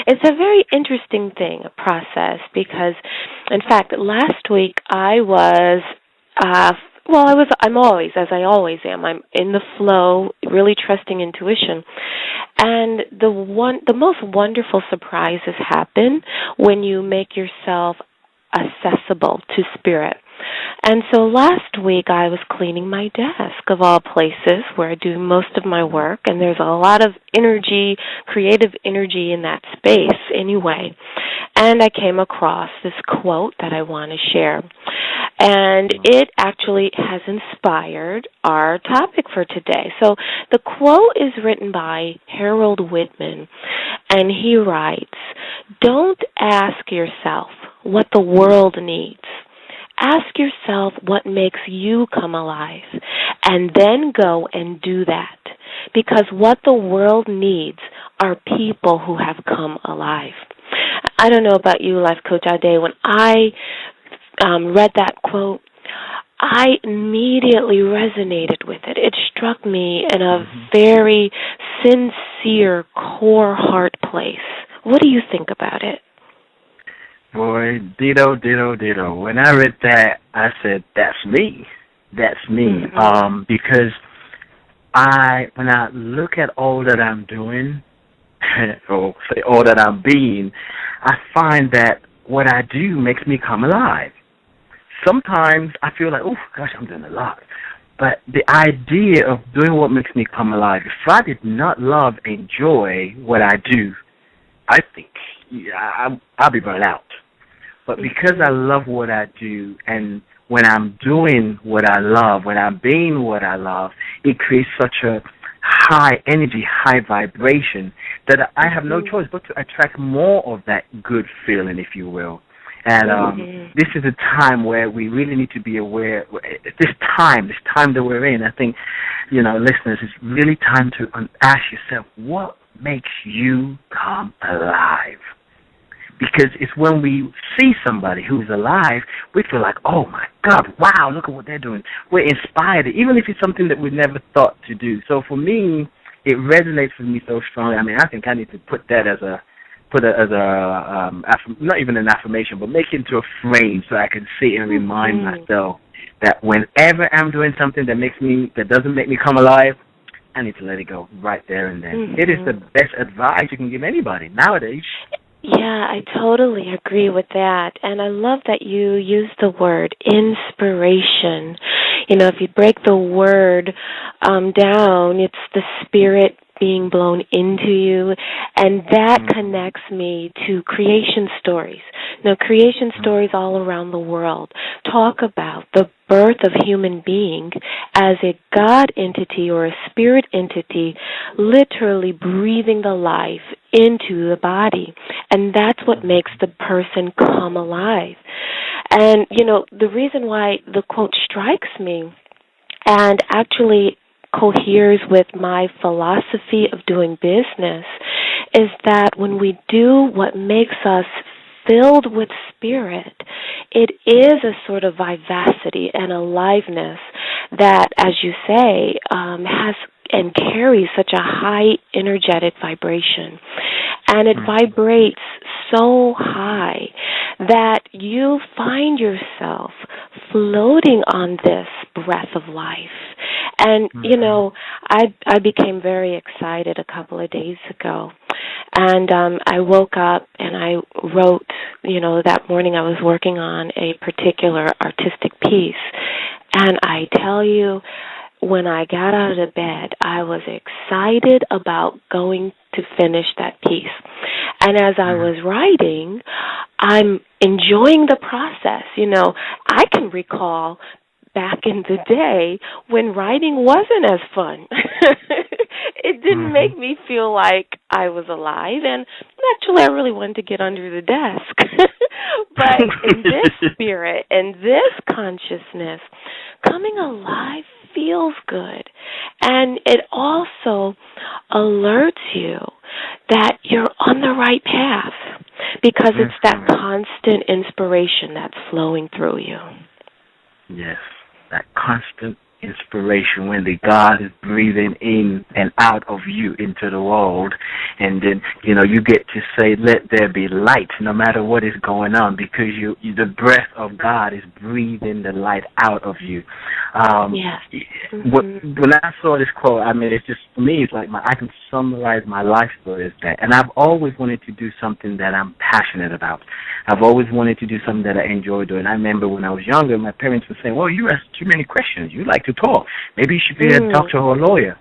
It's a very interesting thing, a process, because, in fact, last week I was, I'm always, as I always am, I'm in the flow, really trusting intuition. And the most wonderful surprises happen when you make yourself accessible to spirit. And so last week I was cleaning my desk, of all places, where I do most of my work, and there's a lot of energy, creative energy in that space anyway. And I came across this quote that I want to share. And it actually has inspired our topic for today. So the quote is written by Harold Whitman, and he writes, "Don't ask yourself what the world needs. Ask yourself what makes you come alive, and then go and do that. Because what the world needs are people who have come alive." I don't know about you, Life Coach Ade. When I read that quote, I immediately resonated with it. It struck me in a very sincere, core heart place. What do you think about it? Boy, ditto, ditto, ditto. When I read that, I said, "That's me. That's me." Because when I look at all that I'm doing, or say all that I'm being, I find that what I do makes me come alive. Sometimes I feel like, oh, gosh, I'm doing a lot. But the idea of doing what makes me come alive, if I did not love, enjoy what I do, I think I'll be burnt out. But because I love what I do, and when I'm doing what I love, when I'm being what I love, it creates such a high energy, high vibration that I have no choice but to attract more of that good feeling, if you will. And this is a time where we really need to be aware. This time that we're in, I think, listeners, it's really time to ask yourself, what makes you come alive? Because it's when we see somebody who's alive, we feel like, oh, my God, wow, look at what they're doing. We're inspired, even if it's something that we never thought to do. So for me, it resonates with me so strongly. I mean, I think I need to put that as not even an affirmation, but make it into a frame so I can see and remind myself that whenever I'm doing something that doesn't make me come alive, I need to let it go right there and then. It is the best advice you can give anybody nowadays. Yeah, I totally agree with that. And I love that you use the word inspiration. If you break the word down, it's the spirit being blown into you, and that connects me to creation stories. Now, creation stories all around the world talk about the birth of human being as a God entity or a spirit entity literally breathing the life into the body, and that's what makes the person come alive. And, the reason why the quote strikes me and actually coheres with my philosophy of doing business is that when we do what makes us filled with spirit, it is a sort of vivacity and aliveness that, as you say, has and carries such a high energetic vibration. And it vibrates so high that you find yourself floating on this breath of life. And, I became very excited a couple of days ago. And I woke up and I wrote, that morning I was working on a particular artistic piece. And I tell you, when I got out of bed, I was excited about going to finish that piece. And as I was writing, I'm enjoying the process. I can recall back in the day when writing wasn't as fun. It didn't make me feel like I was alive, and actually I really wanted to get under the desk. But in this spirit and this consciousness, coming alive feels good. And it also alerts you that you're on the right path because it's that constant inspiration that's flowing through you. Yes, that constant inspiration, when the God is breathing in and out of you into the world, and then you get to say, "Let there be light," no matter what is going on, because the breath of God is breathing the light out of you. Yes. When I saw this quote, I mean, it's just, for me, it's like I can summarize my life story as that. And I've always wanted to do something that I'm passionate about. I've always wanted to do something that I enjoy doing. I remember when I was younger, my parents would say, "Well, you ask too many questions. You like to talk. Maybe you should be a doctor or a lawyer."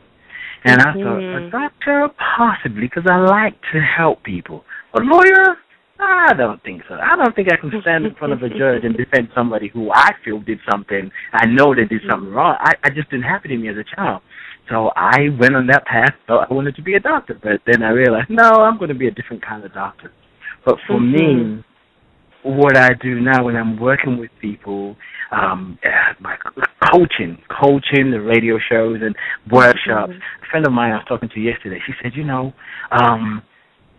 And I thought, a doctor? Possibly, because I like to help people. A lawyer? I don't think so. I don't think I can stand in front of a judge and defend somebody who I feel did something. I know they did something wrong. I just didn't happen to me as a child. So I went on that path, thought I wanted to be a doctor. But then I realized, no, I'm going to be a different kind of doctor. But for me, what I do now when I'm working with people, my coaching, the radio shows and workshops. A friend of mine I was talking to yesterday, she said,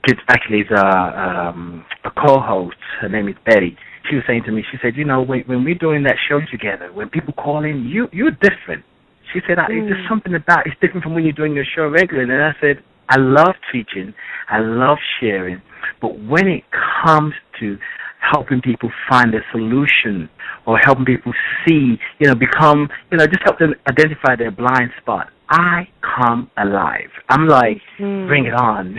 it's actually a co-host. Her name is Betty. She was saying to me, she said, when we're doing that show together, when people call in, you're different. She said, it's just something about it's different from when you're doing your show regularly. And I said, I love teaching, I love sharing, but when it comes to helping people find a solution or helping people see, become, just help them identify their blind spot, I come alive. I'm like, bring it on.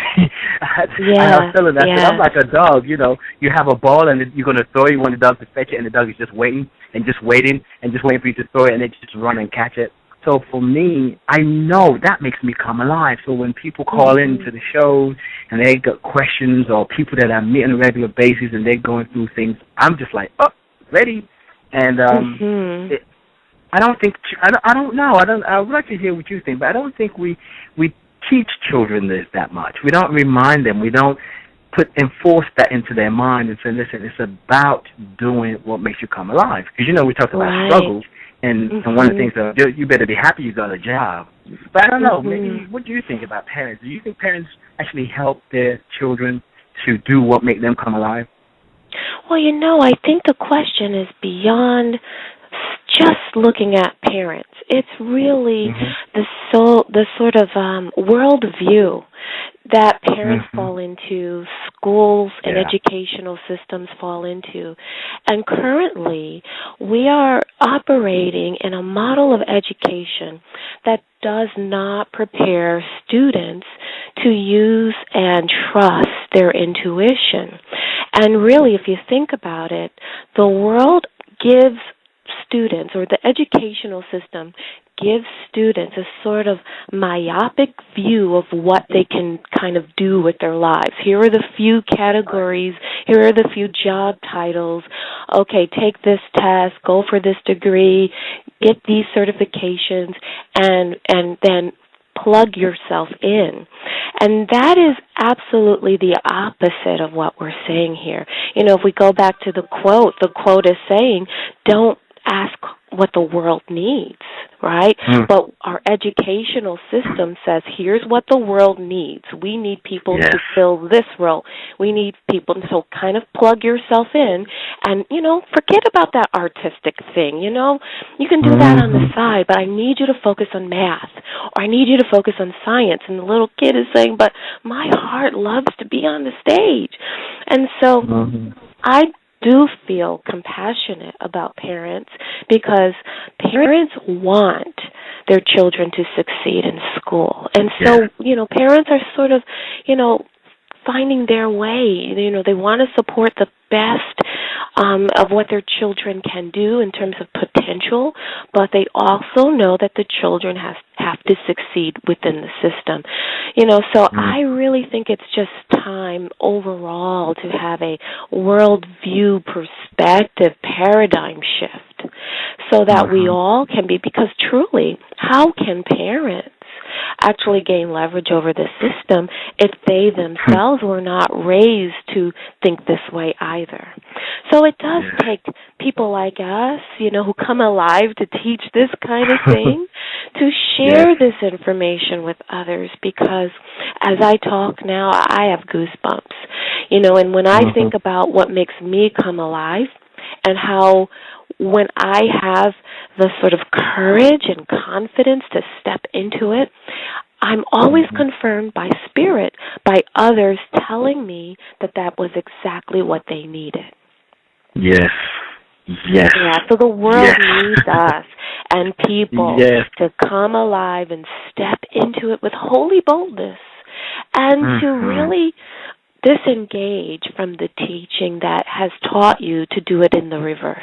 I was telling that, I said, I'm like a dog, you have a ball and you're going to throw it, you want the dog to fetch it, and the dog is just waiting and just waiting for you to throw it, and they just run and catch it. So for me, I know that makes me come alive. So when people call into the show and they got questions, or people that I meet on a regular basis and they're going through things, I'm just like, ready. And I don't think, I don't know. I would like to hear what you think, but I don't think we teach children this that much. We don't remind them. We don't enforce that into their mind and say, listen, it's about doing what makes you come alive. Because, we talk about struggles. And one of the things that you better be happy you got a job. But I don't know, maybe what do you think about parents? Do you think parents actually help their children to do what makes them come alive? Well, I think the question is beyond just looking at parents. It's really the sort of world view that parents fall into, schools and educational systems fall into. And currently, we are operating in a model of education that does not prepare students to use and trust their intuition. And really, if you think about it, the world gives students, or the educational system gives students a sort of myopic view of what they can kind of do with their lives. Here are the few categories, here are the few job titles. Okay, take this test, go for this degree, get these certifications, and then plug yourself in. And that is absolutely the opposite of what we're saying here. If we go back to the quote is saying, don't ask what the world needs, right? But our educational system says, here's what the world needs. We need people to fill this role. We need people. So kind of plug yourself in and, forget about that artistic thing, You can do that on the side, but I need you to focus on math, or I need you to focus on science. And the little kid is saying, but my heart loves to be on the stage. And so I do feel compassionate about parents, because parents want their children to succeed in school. And so, parents are sort of, finding their way. They want to support the best of what their children can do in terms of potential, but they also know that the children have to succeed within the system. So I really think it's just time overall to have a worldview perspective paradigm shift so that we all can be, because truly, how can parents actually gain leverage over the system if they themselves were not raised to think this way either? So it does take people like us, who come alive to teach this kind of thing, to share this information with others, because as I talk now, I have goosebumps, and when I think about what makes me come alive and how when I have the sort of courage and confidence to step into it, I'm always confirmed by spirit, by others telling me that that was exactly what they needed. Yes. Yes. Yeah, so the world needs us and people to come alive and step into it with holy boldness and to really disengage from the teaching that has taught you to do it in the reverse.